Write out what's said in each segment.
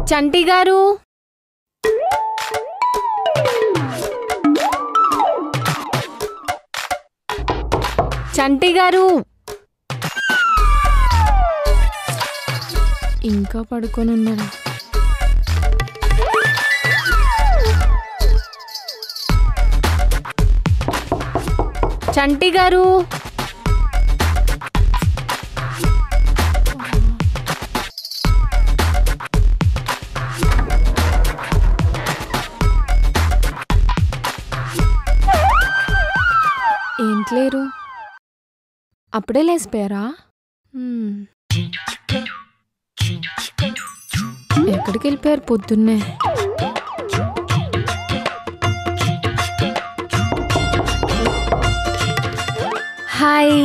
చంటి గారు, చంటి గారు, ఇంకా పడుకొని ఉన్నారా? చంటి గారు, ఏంట్లేరు? అప్పుడే లేసిపోయారా? ఎక్కడికి వెళ్ళిపోయారు పొద్దున్నే? హాయ్.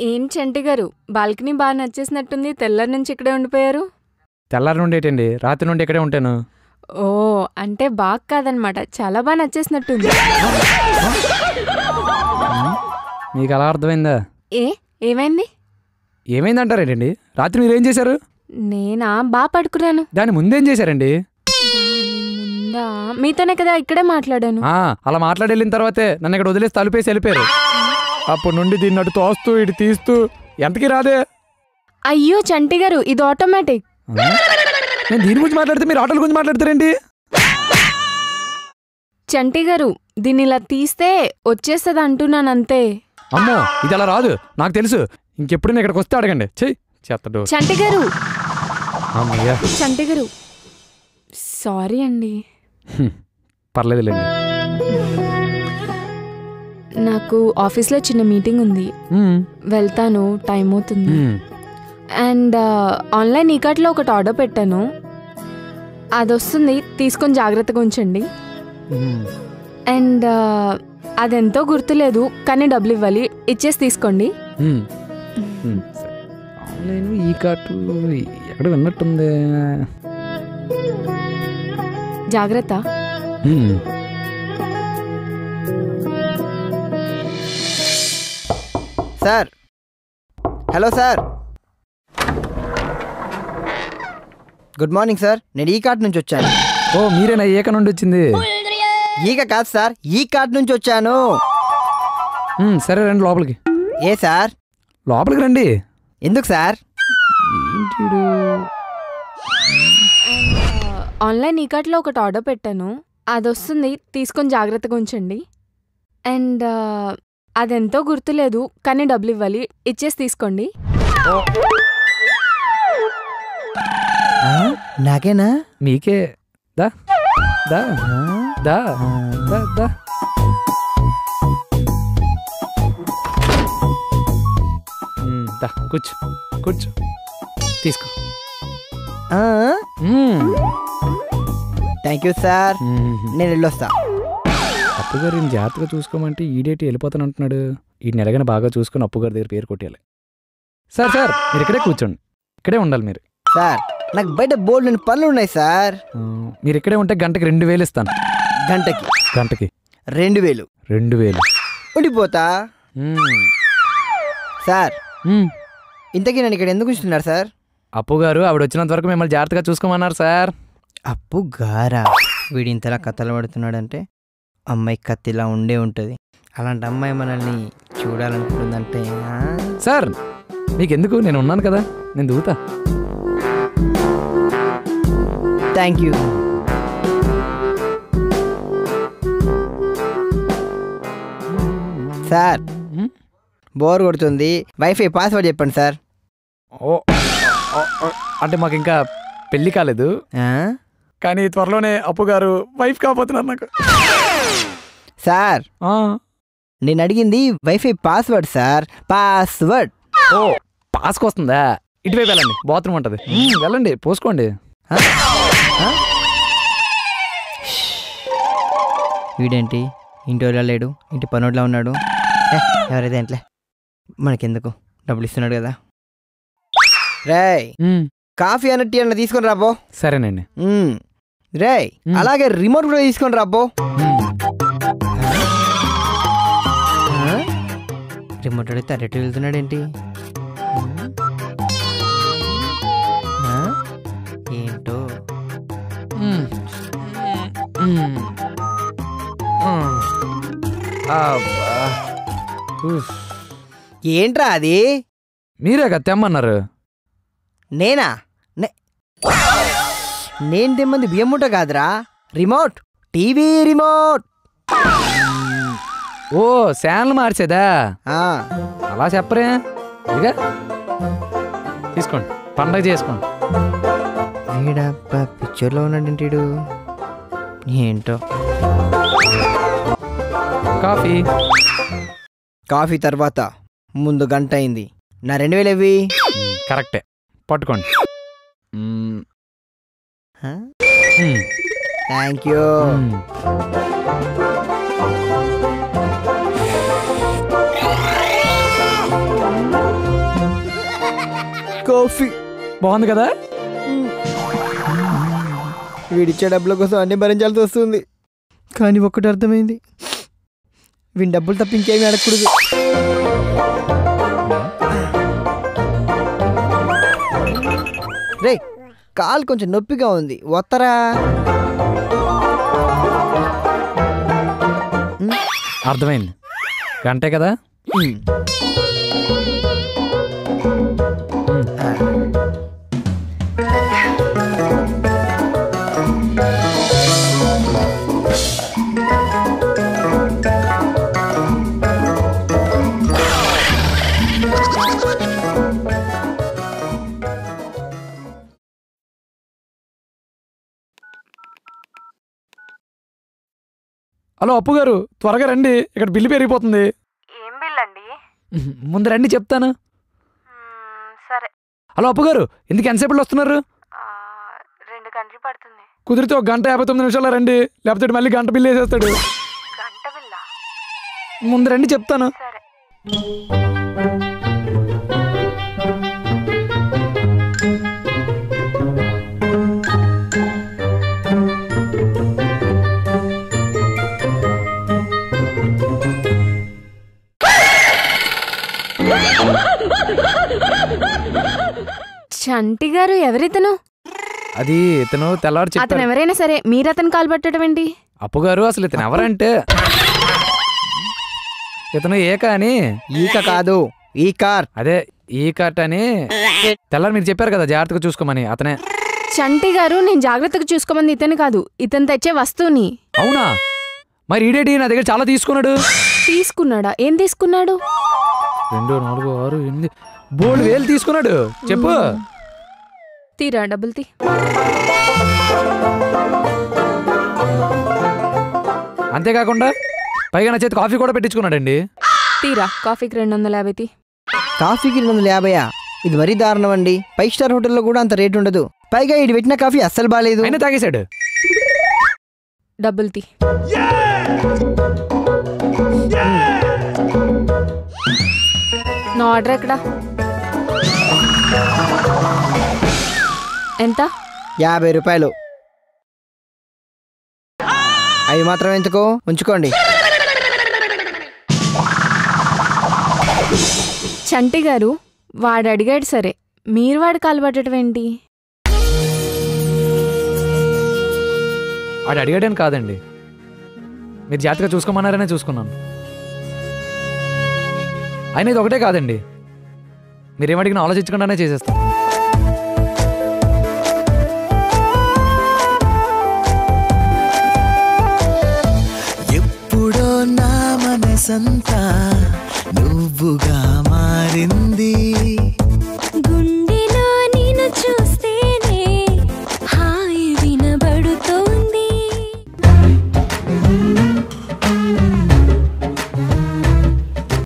ఏం చంటి గారు, బాల్కనీ బాగా నచ్చేసినట్టుంది. తెల్లారి నుంచి ఇక్కడే ఉండిపోయారు. తెల్లారి నుండి ఏంటండి, రాత్రి నుండి ఇక్కడే ఉంటాను. ఓ, అంటే బాగా కాదనమాట, చాలా బాగా నచ్చేసినట్టుంది. మీకు అలా అర్థమైందా? ఏమైంది? ఏమైందంటారేంటండి? రాత్రి మీరేం చేశారు? నేనా బాగా పడుకున్నాను. దాని ముందేం చేశారండి? మీతోనే కదా ఇక్కడే మాట్లాడాను. అలా మాట్లాడి వెళ్ళిన తర్వాతే నన్ను ఇక్కడ వదిలేసి తలుపేసి వెళ్ళిపోయారు. అప్పటి నుండి దీన్ని అటు తోస్తూ ఇటు తీస్తూ ఎంతకీ రాదే. అయ్యో చంటి గారు, ఇది ఆటోమేటిక్. నేను దీని గురించి మాట్లాడితే మీరు ఆటోల గురించి మాట్లాడతారండి? చంటి గారు, దీన్ని ఇలా తీస్తే వచ్చేస్తుంది అంటున్నాను అంతే. అమ్మో, ఇది అలా రాదు, నాకు తెలుసు. ఇంకెప్పుడు నేను ఇక్కడికి వస్తే అడగండి. చెత్తడు. చంటి గారు, చంటి గారు, సారీ అండి. పర్లేదులేండి. నాకు ఆఫీస్లో చిన్న మీటింగ్ ఉంది, వెళ్తాను, టైం అవుతుంది. అండ్ ఆన్లైన్ ఈకాట్లో ఒకటి ఆర్డర్ పెట్టాను, అది వస్తుంది, తీసుకొని జాగ్రత్తగా ఉంచండి. అండ్ అదెంతో గుర్తులేదు, కానీ డబ్బులు ఇవ్వాలి, ఇచ్చేసి తీసుకోండి. నేను ఈ కార్డు ఎక్కడ విన్నట్టుంది. జాగ్రత్త. Sir, hello sir, good morning sir. నేను ఈ కార్డ్ నుంచి వచ్చాను. ఓ మీరేనా ఏక నుండి వచ్చింది? ఈగ కాదు సార్, ఈ కార్డ్ నుంచి వచ్చాను. సరే రండి లోపలికి. ఏ సార్? లోపలికి రండి. ఎందుకు సార్? ఆన్లైన్ ఈ కార్ట్లో ఒకటి ఆర్డర్ పెట్టాను, అది వస్తుంది, తీసుకొని జాగ్రత్తగా ఉంచండి. అండ్ అదెంతో గుర్తులేదు, కానీ డబ్బులు ఇవ్వాలి, ఇచ్చేసి తీసుకోండి. నాకేనా? మీకే. దా దా దా దా దా. దా కూర్చో కూర్చో, తీసుకో. థ్యాంక్ యూ సార్, నేను వెళ్ళొస్తా. అప్పుగారు ఈయన జాగ్రత్తగా చూసుకోమంటే ఈడేటి వెళ్ళిపోతాను అంటున్నాడు. ఈ నెలగానే బాగా చూసుకుని అప్పుగారి దగ్గర పేరు కొట్టేయాలి. సార్ సార్ మీరు ఇక్కడే కూర్చోండి, ఇక్కడే ఉండాలి మీరు. సార్ నాకు బయట బోల్డ్ అని పనులు ఉన్నాయి సార్. మీరు ఇక్కడే ఉంటే గంటకి 2000 ఇస్తాను. గంటకి? గంటకి 2000. 2000 ఉండిపోతా సార్. ఇంతకీ నన్ను ఇక్కడ ఎందుకు ఉంచుతున్నారు సార్? అప్పుగారు ఆవిడ వచ్చినంత వరకు మిమ్మల్ని జాగ్రత్తగా చూసుకోమన్నారు సార్. అప్పు గారా? వీడి ఇంతలా కథలు పడుతున్నాడంటే అమ్మాయి కత్తిలా ఉండే ఉంటుంది. అలాంటి అమ్మాయి మనల్ని చూడాలనుకుంటుందంటే సార్ మీకెందుకు, నేను ఉన్నాను కదా, నేను Dootha. Thank you. Sir bore కొడుతుంది, వైఫై పాస్వర్డ్ చెప్పండి సార్. ఓ అంటే మాకు ఇంకా పెళ్ళి కాలేదు, కానీ త్వరలోనే అప్పుగారు వైఫ్ కాబోతున్నారు నాకు. సార్ నేను అడిగింది వైఫై పాస్వర్డ్ సార్, పాస్వర్డ్. ఓ పాస్కి వస్తుందా? ఇటువైపు వెళ్ళండి, బాత్రూమ్ ఉంటుంది, వెళ్ళండి పోసుకోండి. వీడేంటి ఇంటోలా లేడు, ఇంటి పనోడ్లా ఉన్నాడు. ఎవరైతే ఏంట్లే, మనకెందుకు, డబ్బులు ఇస్తున్నాడు కదా. రేయ్ కాఫీ అన్న టీ అన్న తీసుకొని రాబో. సరేనండి. రేయ్ అలాగే రిమోట్ కూడా తీసుకొని రాబో. రిమోట్ అడిగితే అరెట్ వెళ్తున్నాడేంటి? ఏంటో ఏంట్రా అది? మీరే కదా తెమ్మన్నారు. నేనా? నేను తెమ్మంది బియ్యం మూట కాదురా, రిమోట్, టీవీ రిమోట్. ఓ ఛానల్ మార్చేదా? అలా చెప్పరే. ఇదిగా తీసుకోండి, పండగ చేసుకోండి. వీడబ్బా పిక్చర్లో ఉన్నాడు. ఏంటో. కాఫీ. కాఫీ తర్వాత ముందు గంట అయింది. నా 2000 ఇవి. కరెక్టే, పట్టుకోండి. Thank you. కాఫీ బాగుంది కదా? వీడిచ్చే డబ్బుల కోసం అన్ని భరించాల్సి వస్తుంది. కానీ ఒక్కటి అర్థమైంది, వీడి డబ్బులు తప్ప ఇంకేమీ అడగకూడదు. రే కాలు కొంచెం నొప్పిగా ఉంది, వత్తరా. అర్థమైంది, గంటే కదా. హలో అప్పు గారు, త్వరగా రండి, ఇక్కడ బిల్లు పెరిగిపోతుంది. ఏం బిల్ అండి? ముందు రండి చెప్తాను. సరే. హలో అప్పు గారు, ఎందుకు ఎంతసేపట్లో వస్తున్నారు? 2 గంటలు పడుతుంది. కుదిరితే 1 గంట 59 నిమిషాల్లో రండి, లేకపోతే మళ్ళీ గంట బిల్లు వేసేస్తాడు. గంట బిల్లా? ముందు రండి చెప్తాను. సరే. చంటి గారు ఎవరితను? అది ఇతను తెల్లవారు అతను చెప్పారు. ఎవరైనా సరే మీరు అతను కాలు పట్టడం ఏంటి? అప్పు గారు అసలు ఇతను ఎవరంటే ఇతను ఏక అని. ఈక కాదు ఈ కార్. అదే ఈ కట్ అని తెల్లారు మీరు చెప్పారు కదా జాగ్రత్తగా చూసుకోమని, అతనే. చంటి గారు నేను జాగ్రత్తగా చూసుకోమంది ఇతను కాదు, ఇతను తెచ్చే వస్తువుని. అవునా? మరి ఈడేటి నా దగ్గర చాలా తీసుకున్నాడు. తీసుకున్నాడా? ఏం తీసుకున్నాడు? 2, 4, 6, 8 బోల్డ్ వేలు తీసుకున్నాడు. చెప్పు. తీరా డబ్బులు తీ. అంతేకాకుండా పైగా నా చేతి కాఫీ కూడా పెట్టించుకున్నాడండి. తీరా కాఫీకి 250 తీ. కాఫీకి 250? ఇది మరీ దారుణం అండి. 5 స్టార్ హోటల్లో కూడా అంత రేటు ఉండదు. పైగా ఇది పెట్టిన కాఫీ అస్సలు బాగాలేదు. అయినా తాగేశాడు. డబ్బులు తీ. నా ఆర్డర్ ఎక్కడా? ఎంత? 50 రూపాయలు. అవి మాత్రం ఎందుకు, ఉంచుకోండి. చంటి గారు వాడు అడిగాడు సరే, మీరు వాడు కాలు పట్టడం ఏంటి? వాడు అడిగాడని కాదండి, మీరు జాగ్రత్తగా చూసుకోమన్నారనే చూసుకున్నాను. అయినా ఇది ఒకటే కాదండి, మీరేమడిగినా ఆలోచించకుండానే చేసేస్తాను. ఎప్పుడో నా మనసంతా నువ్వుగా